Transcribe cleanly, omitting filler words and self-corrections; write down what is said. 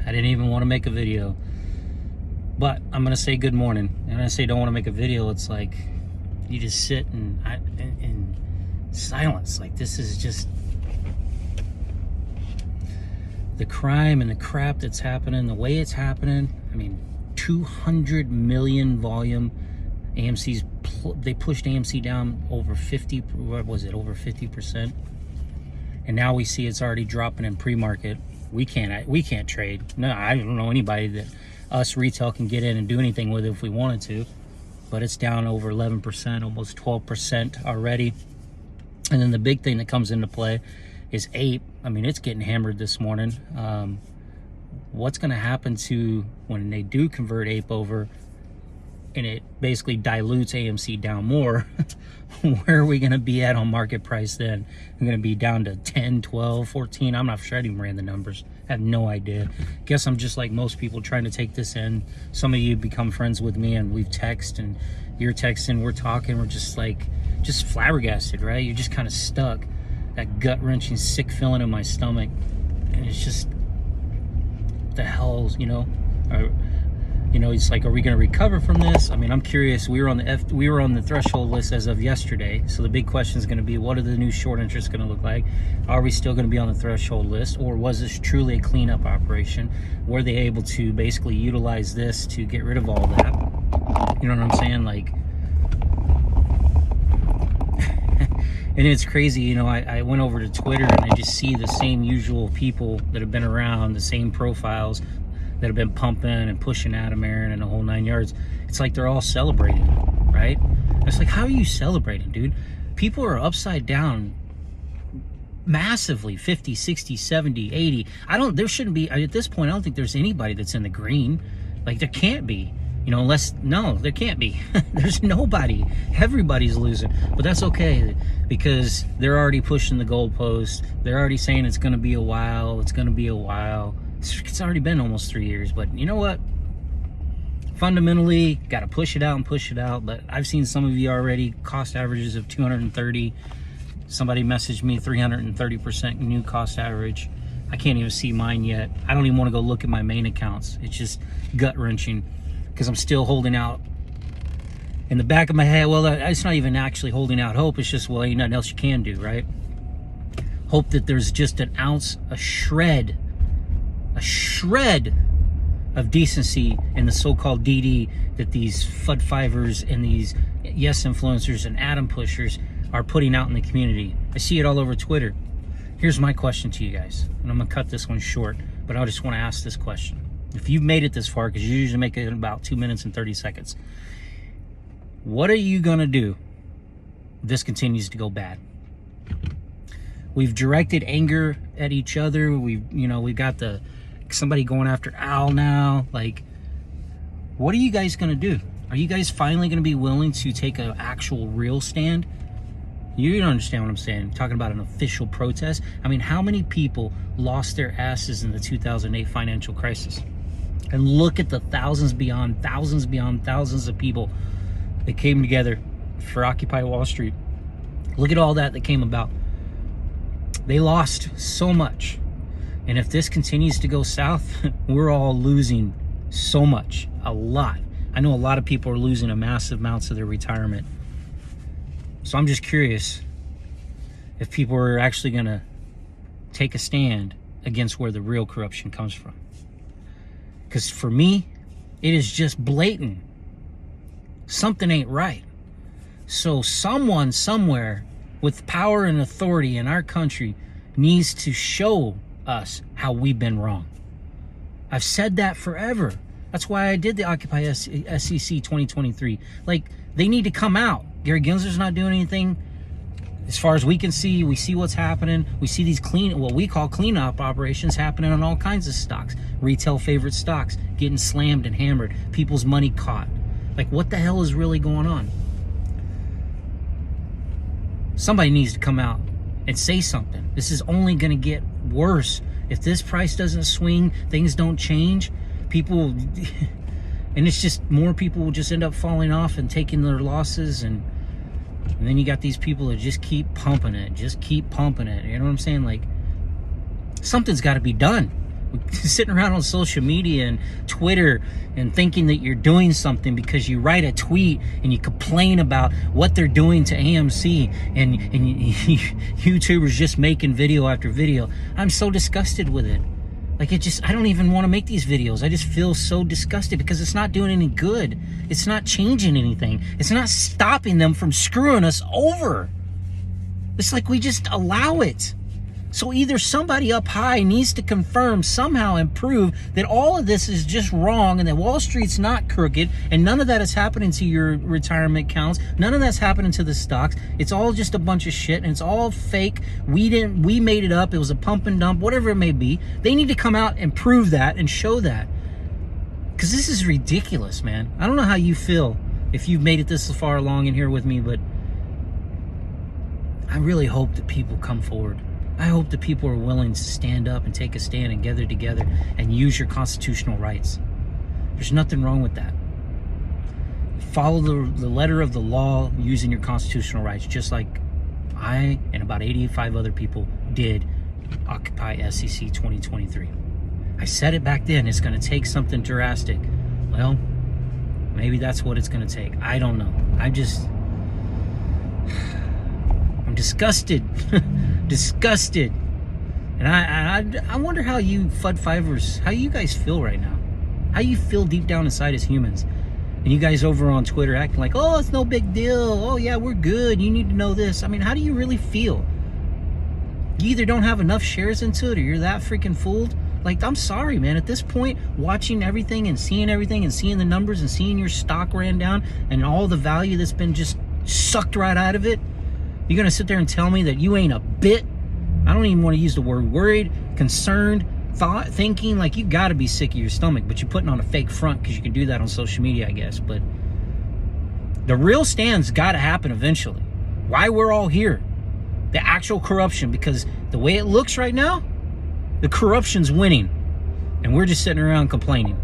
I didn't even want to make a video, but I'm gonna say good morning. And when I say don't want to make a video, it's like you just sit in silence. Like, this is just the crime and the crap that's happening, the way it's happening. I mean, 200 million volume. AMC's, they pushed AMC down over 50, what was it, over 50%. And now we see it's already dropping in pre-market. We can't trade. No, I don't know anybody that us retail can get in and do anything with it if we wanted to. But it's down over 11%, almost 12% already. And then the big thing that comes into play is ape. I mean, it's getting hammered this morning. What's going to happen to when they do convert ape over and it basically dilutes AMC down more? Where are we going to be at on market price then? I'm going to be down to 10, 12, 14. I'm not sure. I even ran the numbers. I have no idea. Guess I'm just like most people trying to take this in. Some of you become friends with me and we've texted, and you're texting, we're talking, we're just like, just flabbergasted, right? You're just kind of stuck. That gut-wrenching, sick feeling in my stomach. And it's just, what the hell, you know? It's like, are we going to recover from this? I mean, I'm curious. We were on the threshold list as of yesterday. So the big question is going to be, what are the new short interests going to look like? Are we still going to be on the threshold list, or was this truly a cleanup operation? Were they able to basically utilize this to get rid of all that? You know what I'm saying? Like, and it's crazy. You know, I went over to Twitter and I just see the same usual people that have been around, the same profiles that have been pumping and pushing Adam Aaron and the whole 9 yards. It's like they're all celebrating, right? It's like, how are you celebrating, dude? People are upside down massively, 50, 60, 70, 80. There shouldn't be, at this point, I don't think there's anybody that's in the green. Like, there can't be, you know, there can't be. There's nobody. Everybody's losing. But that's okay, because they're already pushing the goalpost. They're already saying it's going to be a while. It's going to be a while. It's already been almost 3 years, but you know what? Fundamentally, got to push it out and push it out. But I've seen some of you already, cost averages of 230. Somebody messaged me 330% new cost average. I can't even see mine yet. I don't even want to go look at my main accounts. It's just gut-wrenching because I'm still holding out in the back of my head. Well, it's not even actually holding out hope. It's just, well, ain't nothing else you can do, right? Hope that there's just an ounce, a shred of decency in the so-called DD that these FUD fivers and these yes influencers and Adam pushers are putting out in the community. I see it all over Twitter. Here's my question to you guys, and I'm gonna cut this one short, but I just want to ask this question. If you've made it this far, because you usually make it in about 2 minutes and 30 seconds, what are you gonna do if this continues to go bad? We've directed anger at each other. We've got somebody going after Al now. Like, what are you guys gonna do? Are you guys finally gonna be willing to take an actual real stand? You don't understand what I'm saying. I'm talking about an official protest. I mean, how many people lost their asses in the 2008 financial crisis? And look at the thousands beyond thousands of people that came together for Occupy Wall Street. Look at all that came about. They lost so much. And if this continues to go south, we're all losing so much, a lot. I know a lot of people are losing a massive amounts of their retirement. So I'm just curious if people are actually going to take a stand against where the real corruption comes from. Because for me, it is just blatant. Something ain't right. So someone somewhere with power and authority in our country needs to show us how we've been wrong. I've said that forever. That's why I did the Occupy SEC 2023. Like, they need to come out. Gary Gensler's not doing anything. As far as we can see, we see what's happening. We see these what we call cleanup operations happening on all kinds of stocks. Retail favorite stocks getting slammed and hammered. People's money caught. Like, what the hell is really going on? Somebody needs to come out and say something. This is only going to get worse. If this price doesn't swing, things don't change, people, and it's just more people will just end up falling off and taking their losses, and then you got these people that just keep pumping it. You know what I'm saying? Like, something's got to be done. Sitting around on social media and Twitter and thinking that you're doing something because you write a tweet and you complain about what they're doing to AMC and YouTubers just making video after video. I'm so disgusted with it. Like, I don't even want to make these videos. I just feel so disgusted because it's not doing any good. It's not changing anything. It's not stopping them from screwing us over. It's like we just allow it. So either somebody up high needs to confirm somehow and prove that all of this is just wrong and that Wall Street's not crooked and none of that is happening to your retirement accounts. None of that's happening to the stocks. It's all just a bunch of shit and it's all fake. We made it up. It was a pump and dump, whatever it may be. They need to come out and prove that and show that. Because this is ridiculous, man. I don't know how you feel if you've made it this far along in here with me, but I really hope that people come forward. I hope that people are willing to stand up and take a stand and gather together and use your constitutional rights. There's nothing wrong with that. Follow the letter of the law using your constitutional rights, just like I and about 85 other people did Occupy SEC 2023. I said it back then, it's going to take something drastic. Well, maybe that's what it's going to take. I don't know. I'm disgusted. Disgusted. And I wonder how you FUD-fivers, how you guys feel right now. How you feel deep down inside as humans. And you guys over on Twitter acting like, oh, it's no big deal. Oh, yeah, we're good. You need to know this. I mean, how do you really feel? You either don't have enough shares into it or you're that freaking fooled. Like, I'm sorry, man. At this point, watching everything and seeing the numbers and seeing your stock ran down and all the value that's been just sucked right out of it, you're going to sit there and tell me that you ain't a bit, I don't even want to use the word worried, concerned, thinking, like you got to be sick of your stomach, but you're putting on a fake front because you can do that on social media, I guess. But the real stand's got to happen eventually. Why we're all here. The actual corruption, because the way it looks right now, the corruption's winning. And we're just sitting around complaining.